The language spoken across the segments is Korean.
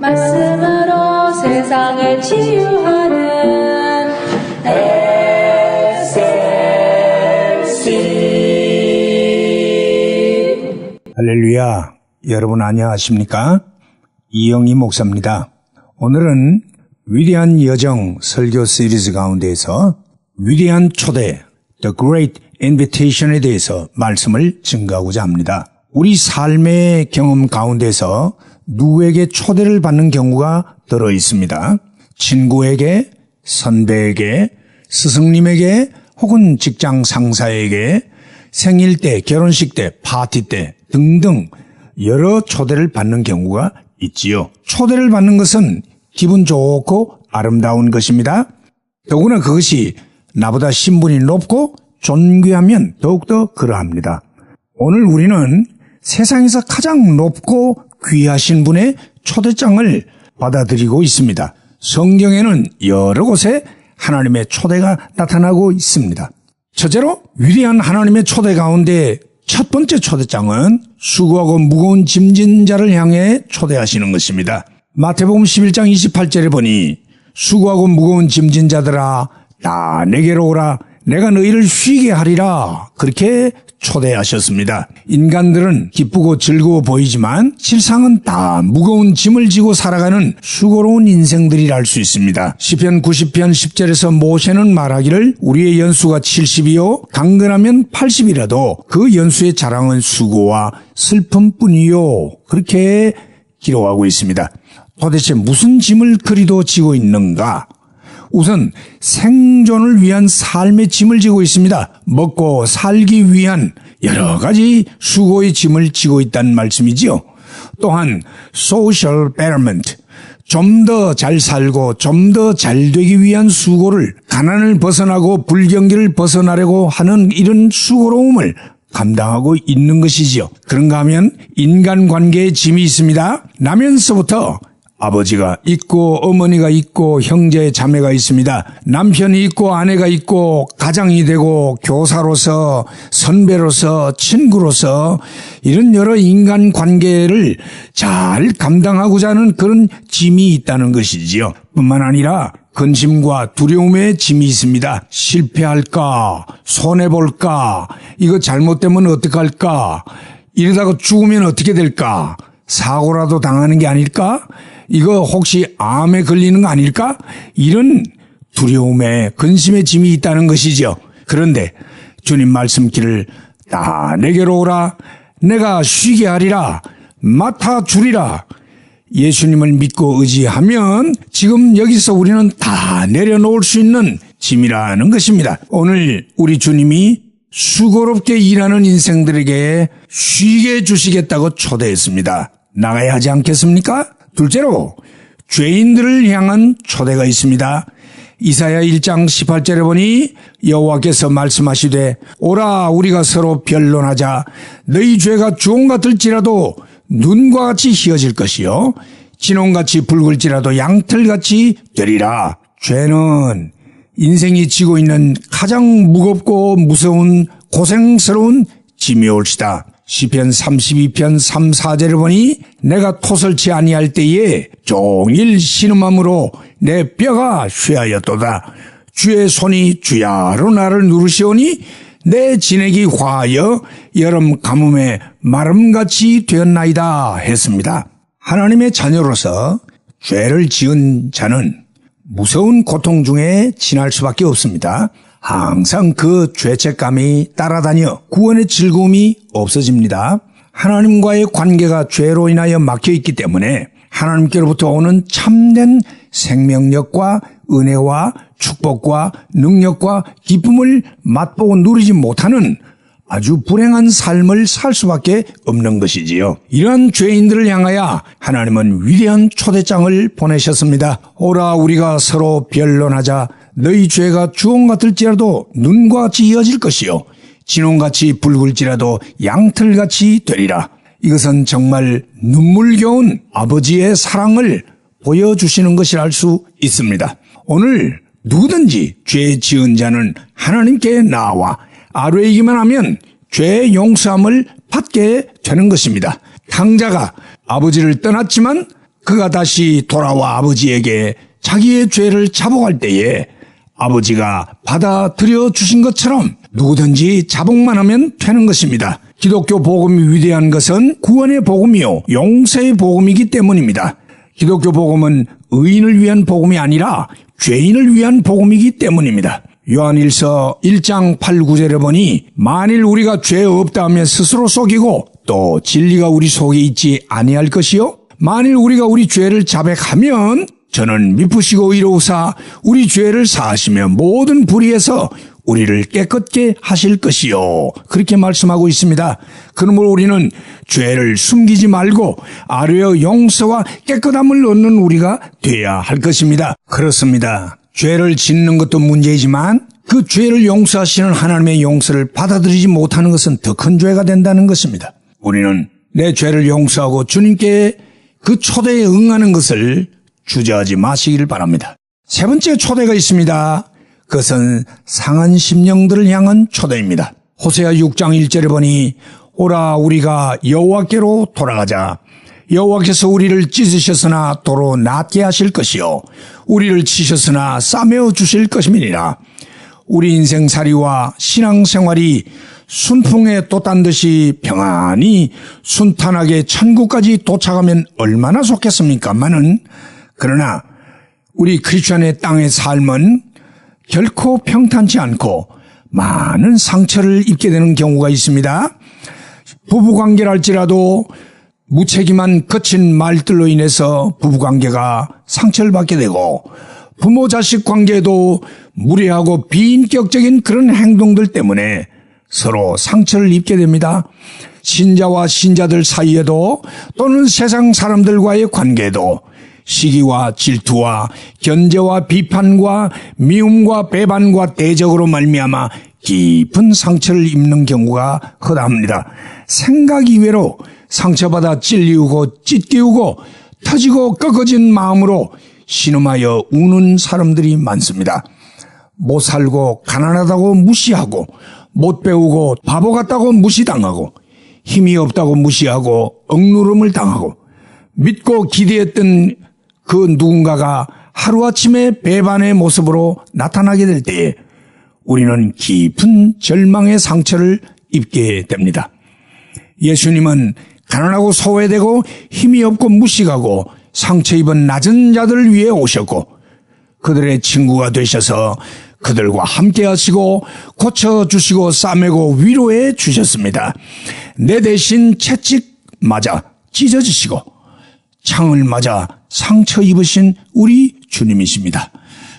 말씀으로 세상을 치유하는 SLC. 할렐루야, 여러분 안녕하십니까? 이영희 목사입니다. 오늘은 위대한 여정 설교 시리즈 가운데에서 위대한 초대, The Great Invitation에 대해서 말씀을 증거하고자 합니다. 우리 삶의 경험 가운데서 누구에게 초대를 받는 경우가 들어 있습니다. 친구에게, 선배에게, 스승님에게, 혹은 직장 상사에게, 생일 때, 결혼식 때, 파티 때 등등 여러 초대를 받는 경우가 있지요. 초대를 받는 것은 기분 좋고 아름다운 것입니다. 더구나 그것이 나보다 신분이 높고 존귀하면 더욱더 그러합니다. 오늘 우리는 세상에서 가장 높고 귀하신 분의 초대장을 받아들이고 있습니다. 성경에는 여러 곳에 하나님의 초대가 나타나고 있습니다. 첫째로 위대한 하나님의 초대 가운데 첫 번째 초대장은 수고하고 무거운 짐진 자를 향해 초대하시는 것입니다. 마태복음 11장 28절에 보니 수고하고 무거운 짐진 자들아 다 내게로 오라 내가 너희를 쉬게 하리라 그렇게 초대하셨습니다. 인간들은 기쁘고 즐거워 보이지만 실상은 다 무거운 짐을 지고 살아가는 수고로운 인생들이라 할 수 있습니다. 시편 90편 10절에서 모세는 말하기를 우리의 연수가 70이요 강건하면 80이라도 그 연수의 자랑은 수고와 슬픔뿐이요 그렇게 기록하고 있습니다. 도대체 무슨 짐을 그리도 지고 있는가? 우선 생존을 위한 삶의 짐을 지고 있습니다. 먹고 살기 위한 여러 가지 수고의 짐을 지고 있다는 말씀이지요. 또한 social betterment, 좀 더 잘 살고 좀 더 잘 되기 위한 수고를 가난을 벗어나고 불경기를 벗어나려고 하는 이런 수고로움을 감당하고 있는 것이지요. 그런가 하면 인간관계의 짐이 있습니다. 나면서부터 아버지가 있고 어머니가 있고 형제 자매가 있습니다. 남편이 있고 아내가 있고 가장이 되고 교사로서 선배로서 친구로서 이런 여러 인간관계를 잘 감당하고자 하는 그런 짐이 있다는 것이지요. 뿐만 아니라 근심과 두려움의 짐이 있습니다. 실패할까? 손해볼까? 이거 잘못되면 어떡할까? 이러다가 죽으면 어떻게 될까? 사고라도 당하는 게 아닐까? 이거 혹시 암에 걸리는 거 아닐까? 이런 두려움에 근심의 짐이 있다는 것이죠. 그런데 주님 말씀길을 다 내게로 오라 내가 쉬게 하리라 맡아주리라. 예수님을 믿고 의지하면 지금 여기서 우리는 다 내려놓을 수 있는 짐이라는 것입니다. 오늘 우리 주님이 수고롭게 일하는 인생들에게 쉬게 해주시겠다고 초대했습니다. 나가야 하지 않겠습니까? 둘째로 죄인들을 향한 초대가 있습니다. 이사야 1장 18절에 보니 여호와께서 말씀하시되 오라 우리가 서로 변론하자 너희 죄가 주홍 같을지라도 눈과 같이 희어질 것이요 진홍같이 붉을지라도 양털같이 되리라. 죄는 인생이 지고 있는 가장 무겁고 무서운 고생스러운 짐이 올시다. 시편 32편 3, 4절을 보니 내가 토설치 아니할 때에 종일 신음함으로 내 뼈가 쇠하였도다. 주의 손이 주야로 나를 누르시오니 내 진액이 화하여 여름 가뭄에 마름같이 되었나이다 했습니다. 하나님의 자녀로서 죄를 지은 자는 무서운 고통 중에 지날 수밖에 없습니다. 항상 그 죄책감이 따라다녀 구원의 즐거움이 없어집니다. 하나님과의 관계가 죄로 인하여 막혀있기 때문에 하나님께로부터 오는 참된 생명력과 은혜와 축복과 능력과 기쁨을 맛보고 누리지 못하는 아주 불행한 삶을 살 수밖에 없는 것이지요. 이러한 죄인들을 향하여 하나님은 위대한 초대장을 보내셨습니다. 오라 우리가 서로 변론하자 너희 죄가 주홍 같을지라도 눈과 같이 이어질 것이요 진홍같이 붉을지라도 양털같이 되리라. 이것은 정말 눈물겨운 아버지의 사랑을 보여주시는 것이라 할 수 있습니다. 오늘 누구든지 죄 지은 자는 하나님께 나와 아뢰기만 하면 죄의 용서함을 받게 되는 것입니다. 탕자가 아버지를 떠났지만 그가 다시 돌아와 아버지에게 자기의 죄를 자복할 때에 아버지가 받아들여 주신 것처럼 누구든지 자복만 하면 되는 것입니다. 기독교 복음이 위대한 것은 구원의 복음이요 용서의 복음이기 때문입니다. 기독교 복음은 의인을 위한 복음이 아니라 죄인을 위한 복음이기 때문입니다. 요한일서 1장 8, 9절에 보니 만일 우리가 죄 없다 하면 스스로 속이고 또 진리가 우리 속에 있지 아니할 것이요 만일 우리가 우리 죄를 자백하면 저는 미쁘시고 의로우사 우리 죄를 사하시며 모든 불의에서 우리를 깨끗게 하실 것이요. 그렇게 말씀하고 있습니다. 그러므로 우리는 죄를 숨기지 말고 아뢰어 용서와 깨끗함을 얻는 우리가 돼야 할 것입니다. 그렇습니다. 죄를 짓는 것도 문제이지만 그 죄를 용서하시는 하나님의 용서를 받아들이지 못하는 것은 더 큰 죄가 된다는 것입니다. 우리는 내 죄를 용서하고 주님께 그 초대에 응하는 것을 주저하지 마시기를 바랍니다. 세 번째 초대가 있습니다. 그것은 상한 심령들을 향한 초대입니다. 호세아 6장 1절에 보니 오라 우리가 여호와께로 돌아가자. 여호와께서 우리를 찢으셨으나 도로 낫게 하실 것이요 우리를 치셨으나 싸매어 주실 것임이니라. 우리 인생살이와 신앙생활이 순풍에 돛단 듯이 평안히 순탄하게 천국까지 도착하면 얼마나 좋겠습니까마는 그러나 우리 크리스천의 땅의 삶은 결코 평탄치 않고 많은 상처를 입게 되는 경우가 있습니다. 부부관계랄지라도 무책임한 거친 말들로 인해서 부부관계가 상처를 받게 되고 부모-자식 관계도 무례하고 비인격적인 그런 행동들 때문에 서로 상처를 입게 됩니다. 신자와 신자들 사이에도 또는 세상 사람들과의 관계도 시기와 질투와 견제와 비판과 미움과 배반과 대적으로 말미암아 깊은 상처를 입는 경우가 허다합니다. 생각 이외로 상처받아 찔리우고 찢기우고 터지고 꺾어진 마음으로 신음하여 우는 사람들이 많습니다. 못 살고 가난하다고 무시하고 못 배우고 바보 같다고 무시당하고 힘이 없다고 무시하고 억누름을 당하고 믿고 기대했던 그 누군가가 하루아침에 배반의 모습으로 나타나게 될 때에 우리는 깊은 절망의 상처를 입게 됩니다. 예수님은 가난하고 소외되고 힘이 없고 무식하고 상처 입은 낮은 자들을 위해 오셨고 그들의 친구가 되셔서 그들과 함께 하시고 고쳐주시고 싸매고 위로해 주셨습니다. 내 대신 채찍 맞아 찢어지시고 창을 맞아 상처 입으신 우리 주님이십니다.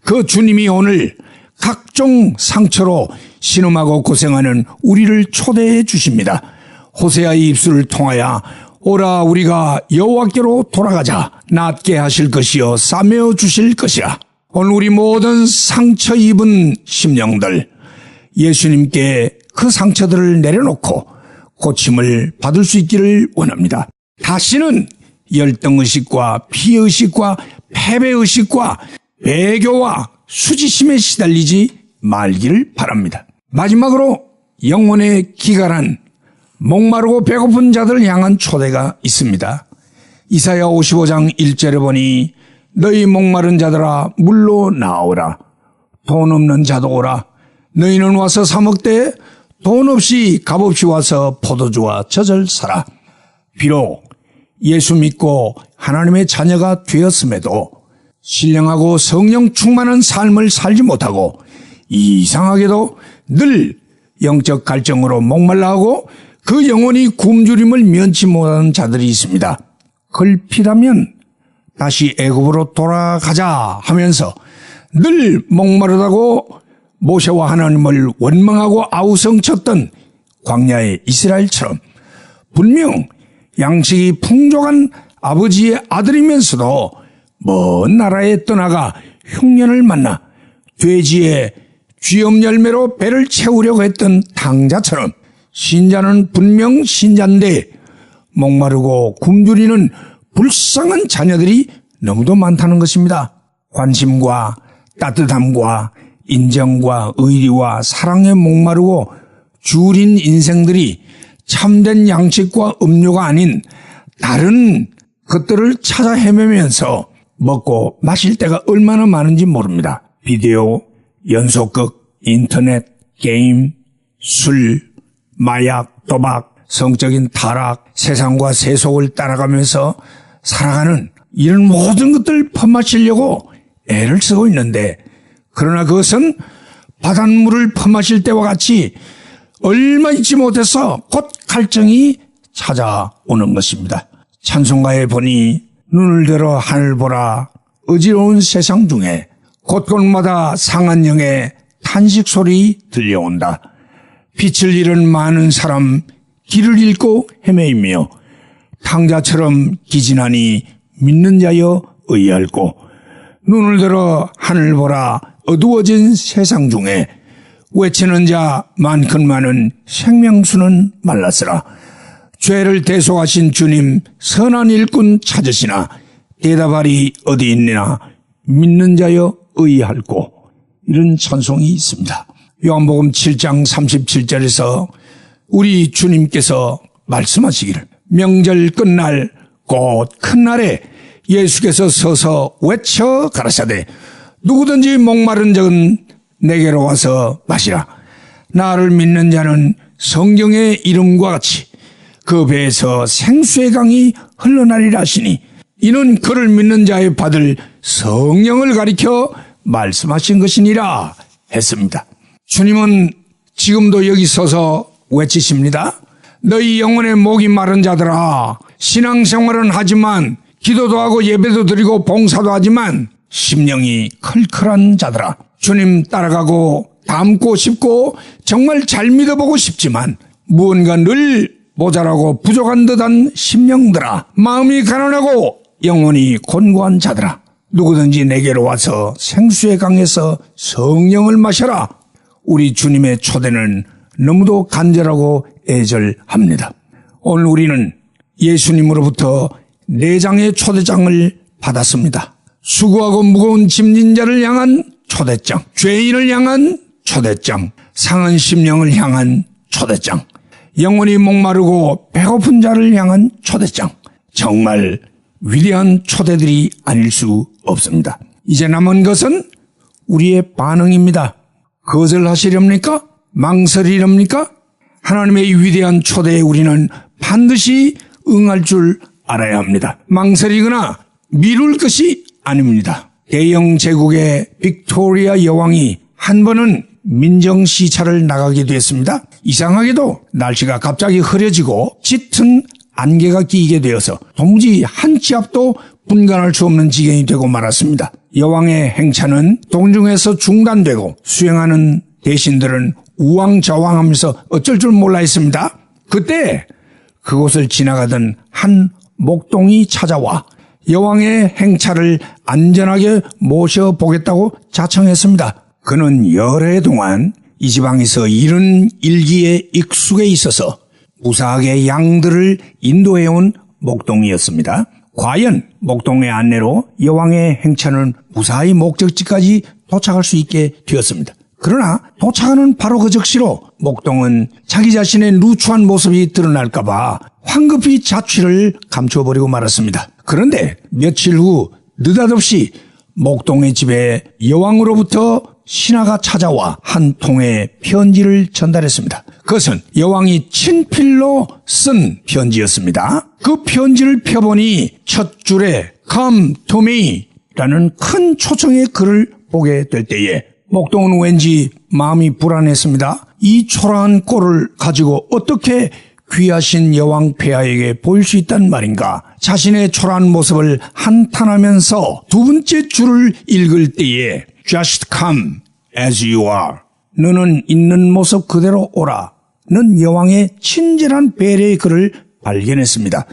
그 주님이 오늘 각종 상처로 신음하고 고생하는 우리를 초대해 주십니다. 호세아의 입술을 통하여 오라 우리가 여호와께로 돌아가자. 낫게 하실 것이요 싸매어 주실 것이라. 오늘 우리 모든 상처 입은 심령들 예수님께 그 상처들을 내려놓고 고침을 받을 수 있기를 원합니다. 다시는 열등의식과 피의식과 패배의식과 배교와 수지심에 시달리지 말기를 바랍니다. 마지막으로 영혼의 기갈한 목마르고 배고픈 자들을 향한 초대가 있습니다. 이사야 55장 1절에 보니 너희 목마른 자들아 물로 나오라. 돈 없는 자도 오라. 너희는 와서 사 먹되 돈 없이 값없이 와서 포도주와 젖을 사라. 비록 예수 믿고 하나님의 자녀가 되었음에도 신령하고 성령 충만한 삶을 살지 못하고 이상하게도 늘 영적 갈증으로 목말라하고 그 영혼이 굶주림을 면치 못하는 자들이 있습니다. 걸핏하면 다시 애굽으로 돌아가자 하면서 늘 목마르다고 모세와 하나님을 원망하고 아우성쳤던 광야의 이스라엘처럼 분명 양식이 풍족한 아버지의 아들이면서도 먼 나라에 떠나가 흉년을 만나 돼지의 쥐엄 열매로 배를 채우려고 했던 당자처럼 신자는 분명 신자인데 목마르고 굶주리는 불쌍한 자녀들이 너무도 많다는 것입니다. 관심과 따뜻함과 인정과 의리와 사랑에 목마르고 줄인 인생들이 참된 양식과 음료가 아닌 다른 그것들을 찾아 헤매면서 먹고 마실 때가 얼마나 많은지 모릅니다. 비디오, 연속극, 인터넷, 게임, 술, 마약, 도박, 성적인 타락, 세상과 세속을 따라가면서 살아가는 이런 모든 것들을 퍼마시려고 애를 쓰고 있는데, 그러나 그것은 바닷물을 퍼마실 때와 같이 얼마 있지 못해서 곧 갈증이 찾아오는 것입니다. 찬송가에 보니 눈을 들어 하늘 보라, 어지러운 세상 중에 곳곳마다 상한 영의 탄식 소리 들려온다. 빛을 잃은 많은 사람 길을 잃고 헤매이며 탕자처럼 기진하니 믿는 자여 의할고, 눈을 들어 하늘 보라, 어두워진 세상 중에 외치는 자 많건만은 생명수는 말랐으라. 죄를 대속하신 주님 선한 일꾼 찾으시나 대답하리 어디 있느냐 믿는 자여 의할고. 이런 찬송이 있습니다. 요한복음 7장 37절에서 우리 주님께서 말씀하시기를, 명절 끝날 곧 큰 날에 예수께서 서서 외쳐 가라사대 누구든지 목마른 적은 내게로 와서 마시라. 나를 믿는 자는 성경의 이름과 같이 그 배에서 생수의 강이 흘러나리라 하시니, 이는 그를 믿는 자의 받을 성령을 가리켜 말씀하신 것이니라 했습니다. 주님은 지금도 여기 서서 외치십니다. 너희 영혼의 목이 마른 자들아, 신앙생활은 하지만 기도도 하고 예배도 드리고 봉사도 하지만 심령이 클클한 자들아, 주님 따라가고 닮고 싶고 정말 잘 믿어보고 싶지만 무언가 늘 모자라고 부족한 듯한 심령들아, 마음이 가난하고 영혼이 곤고한 자들아, 누구든지 내게로 와서 생수의 강에서 성령을 마셔라. 우리 주님의 초대는 너무도 간절하고 애절합니다. 오늘 우리는 예수님으로부터 4장의 초대장을 받았습니다. 수고하고 무거운 짐진 자를 향한 초대장, 죄인을 향한 초대장, 상한 심령을 향한 초대장, 영원히 목마르고 배고픈 자를 향한 초대장. 정말 위대한 초대들이 아닐 수 없습니다. 이제 남은 것은 우리의 반응입니다. 거절하시렵니까? 망설이렵니까? 하나님의 위대한 초대에 우리는 반드시 응할 줄 알아야 합니다. 망설이거나 미룰 것이 아닙니다. 대영 제국의 빅토리아 여왕이 한 번은 민정시찰을 나가게 되었습니다. 이상하게도 날씨가 갑자기 흐려지고 짙은 안개가 끼게 되어서 도무지 한 치 앞도 분간할 수 없는 지경이 되고 말았습니다. 여왕의 행차는 동중에서 중단되고 수행하는 대신들은 우왕좌왕하면서 어쩔 줄 몰라 했습니다. 그때 그곳을 지나가던 한 목동이 찾아와 여왕의 행차를 안전하게 모셔보겠다고 자청했습니다. 그는 여러 해 동안 이 지방에서 이런 일기에 익숙해 있어서 무사하게 양들을 인도해온 목동이었습니다. 과연 목동의 안내로 여왕의 행차는 무사히 목적지까지 도착할 수 있게 되었습니다. 그러나 도착하는 바로 그 적시로 목동은 자기 자신의 누추한 모습이 드러날까 봐 황급히 자취를 감춰버리고 말았습니다. 그런데 며칠 후 느닷없이 목동의 집에 여왕으로부터 신하가 찾아와 한 통의 편지를 전달했습니다. 그것은 여왕이 친필로 쓴 편지였습니다. 그 편지를 펴보니 첫 줄에 Come to me 라는 큰 초청의 글을 보게 될 때에 목동은 왠지 마음이 불안했습니다. 이 초라한 꼴을 가지고 어떻게 귀하신 여왕 폐하에게 보일 수 있단 말인가. 자신의 초라한 모습을 한탄하면서 두 번째 줄을 읽을 때에 Just come as you are. 너는 있는 모습 그대로 오라. 는 여왕의 친절한 배려의 글을 발견했습니다.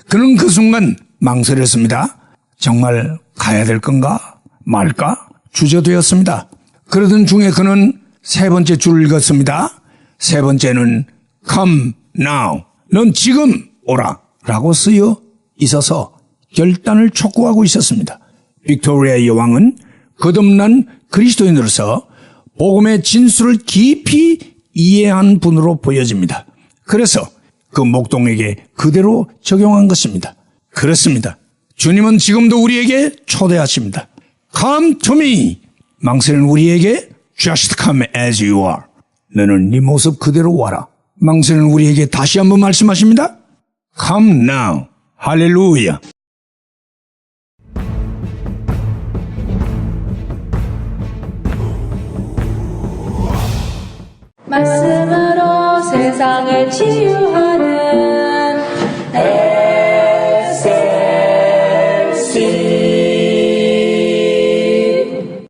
그는 그 순간 망설였습니다. 정말 가야 될 건가 말까 주저되었습니다. 그러던 중에 그는 세 번째 줄을 읽었습니다. 세 번째는 Come now. 넌 지금 오라. 라고 쓰여 있어서 결단을 촉구하고 있었습니다. 빅토리아 여왕은 거듭난 그리스도인으로서 복음의 진수를 깊이 이해한 분으로 보여집니다. 그래서 그 목동에게 그대로 적용한 것입니다. 그렇습니다. 주님은 지금도 우리에게 초대하십니다. Come to me. 망설이는 우리에게 Just come as you are. 너는 네 모습 그대로 와라. 망설이는 우리에게 다시 한번 말씀하십니다. Come now. 할렐루야. 말씀으로 세상을 치유하는